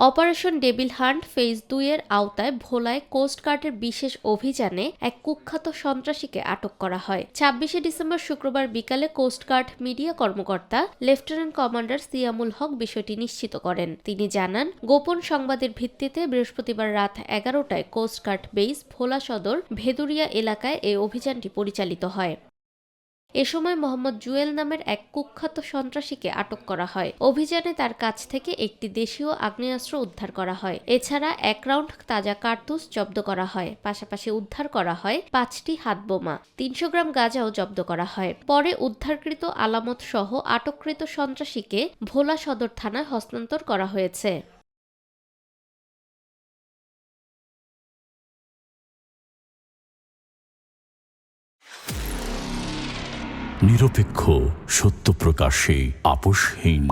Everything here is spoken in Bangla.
অপারেশন ডেভিল হান্ট ফেজ 2 এর আওতায় ভোলায় কোস্টগার্ডের বিশেষ অভিযানে এক কুখ্যাত সন্ত্রাসীকে আটক করা হয়। 26 ডিসেম্বর শুক্রবার বিকালে কোস্টগার্ড মিডিয়া কর্মকর্তা লেফটেন্যান্ট কমান্ডার সিয়ামুল হক বিষয়টি নিশ্চিত করেন। তিনি জানান, গোপন সংবাদের ভিত্তিতে বৃহস্পতিবার রাত 11টায় কোস্টগার্ড বেস ভোলা সদর ভেদুরিয়া এলাকায় এই অভিযানটি পরিচালিত হয়। এ সময় মোহাম্মদ জুয়েল নামের এক কুখ্যাত সন্ত্রাসীকে আটক করা হয়। অভিযানে তার কাছ থেকে একটি দেশীয় আগ্নেয়াস্ত্র উদ্ধার করা হয়। এছাড়া 1 রাউন্ড তাজা কার্তুজ জব্দ করা হয়। পাশাপাশি উদ্ধার করা হয় 5টি হাতবোমা, 300 গ্রাম গাঁজাও জব্দ করা হয়। পরে উদ্ধারকৃত আলামত সহ আটককৃত সন্ত্রাসীকে ভোলা সদর থানায় হস্তান্তর করা হয়েছে। নিরপেক্ষ, সত্য প্রকাশে আপোষহীন।